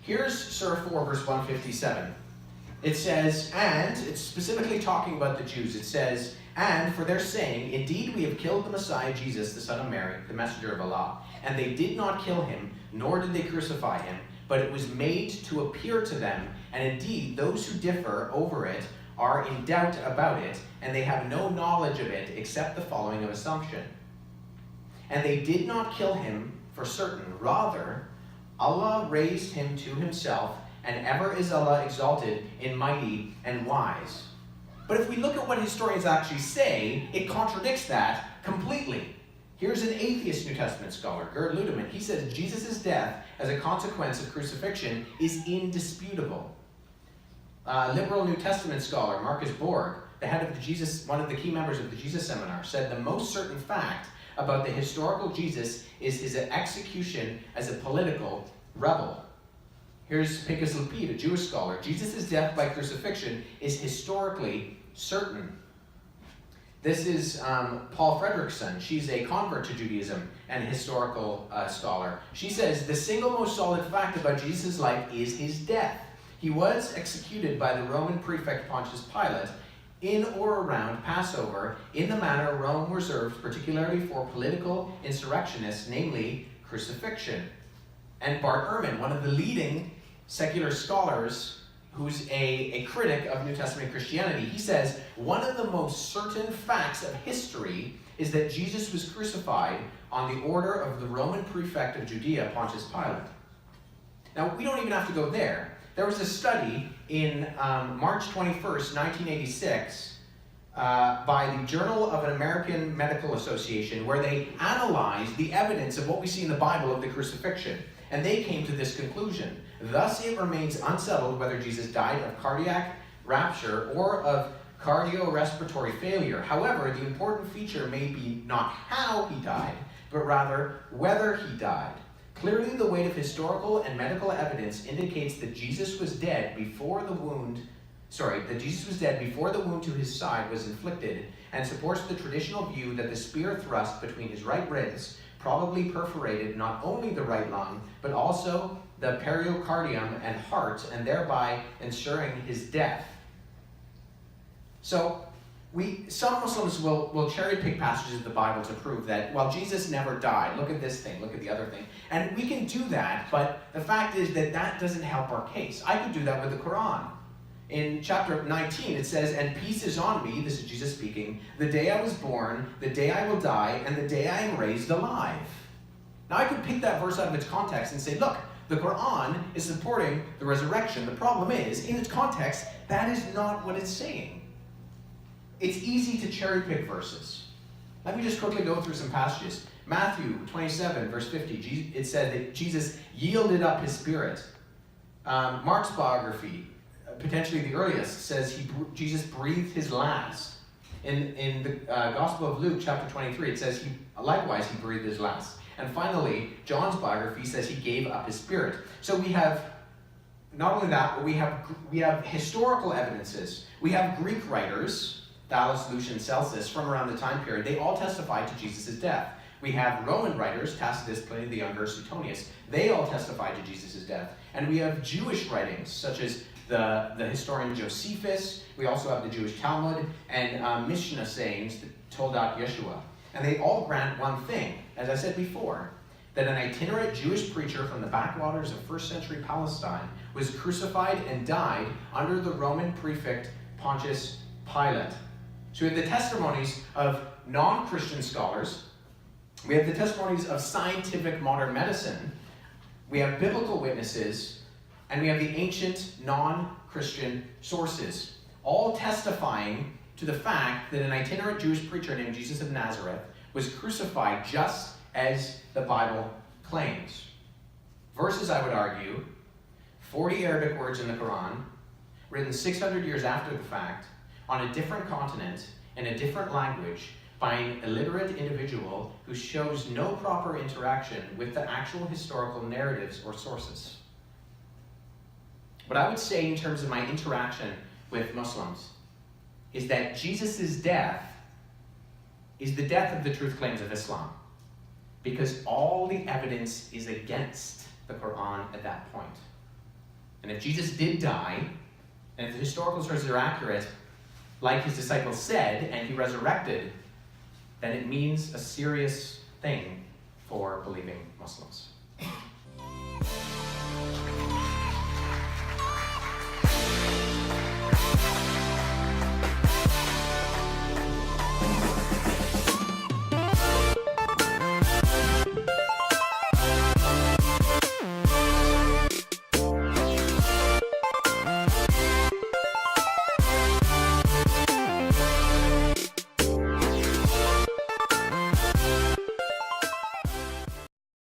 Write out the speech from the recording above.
Here's Surah 4, verse 157. It says, and, it's specifically talking about the Jews. It says, and for their saying, indeed we have killed the Messiah Jesus, the son of Mary, the messenger of Allah. And they did not kill him, nor did they crucify him, but it was made to appear to them. And indeed, those who differ over it are in doubt about it, and they have no knowledge of it except the following of assumption. And they did not kill him for certain. Rather, Allah raised him to himself, and ever is Allah exalted in mighty and wise. But if we look at what historians actually say, it contradicts that completely. Here's an atheist New Testament scholar, Gerd Ludemann. He says Jesus' death as a consequence of crucifixion is indisputable. Liberal New Testament scholar Marcus Borg, the head of one of the key members of the Jesus Seminar, said the most certain fact about the historical Jesus is his execution as a political rebel. Here's Pinchas Lapid, a Jewish scholar. Jesus' death by crucifixion is historically certain. This is Paul Fredrickson. She's a convert to Judaism and a historical scholar. She says the single most solid fact about Jesus' life is his death. He was executed by the Roman prefect Pontius Pilate in or around Passover in the manner Rome reserved particularly for political insurrectionists, namely crucifixion. And Bart Ehrman, one of the leading secular scholars who's a critic of New Testament Christianity, he says, one of the most certain facts of history is that Jesus was crucified on the order of the Roman prefect of Judea, Pontius Pilate. Now, we don't even have to go there. There was a study in March 21st, 1986, by the Journal of an American Medical Association, where they analyzed the evidence of what we see in the Bible of the crucifixion. And they came to this conclusion. Thus, it remains unsettled whether Jesus died of cardiac rupture or of cardiorespiratory failure. However, the important feature may be not how he died, but rather whether he died. Clearly, the weight of historical and medical evidence indicates that Jesus was dead before the wound to his side was inflicted, and supports the traditional view that the spear thrust between his right ribs probably perforated not only the right lung, but also the pericardium and heart, and thereby ensuring his death. So, some Muslims will cherry pick passages of the Bible to prove that, well, Jesus never died. Look at this thing, look at the other thing. And we can do that, but the fact is that that doesn't help our case. I could do that with the Quran. In chapter 19, it says, and peace is on me, this is Jesus speaking, the day I was born, the day I will die, and the day I am raised alive. Now I could pick that verse out of its context and say, look, the Quran is supporting the resurrection. The problem is, in its context, that is not what it's saying. It's easy to cherry pick verses. Let me just quickly go through some passages. Matthew 27, verse 50, it said that Jesus yielded up his spirit. Mark's biography, potentially the earliest, says Jesus breathed his last. In the Gospel of Luke, chapter 23, it says likewise he breathed his last. And finally, John's biography says he gave up his spirit. So we have not only that, but we have historical evidences. We have Greek writers, Thales, Lucian, Celsus, from around the time period. They all testified to Jesus' death. We have Roman writers, Tacitus, Pliny the Younger, Suetonius. They all testified to Jesus' death. And we have Jewish writings, such as the historian Josephus. We also have the Jewish Talmud and Mishnah sayings, the Toldat Yeshua. And they all grant one thing, as I said before, that an itinerant Jewish preacher from the backwaters of first century Palestine was crucified and died under the Roman prefect Pontius Pilate. So we have the testimonies of non-Christian scholars. We have the testimonies of scientific modern medicine. We have biblical witnesses. And we have the ancient non-Christian sources, all testifying to the fact that an itinerant Jewish preacher named Jesus of Nazareth was crucified just as the Bible claims. Verses, I would argue, 40 Arabic words in the Quran, written 600 years after the fact, on a different continent, in a different language, by an illiterate individual who shows no proper interaction with the actual historical narratives or sources. What I would say in terms of my interaction with Muslims is that Jesus' death is the death of the truth claims of Islam, because all the evidence is against the Quran at that point. And if Jesus did die, and if the historical sources are accurate, like his disciples said, and he resurrected, then it means a serious thing for believing Muslims.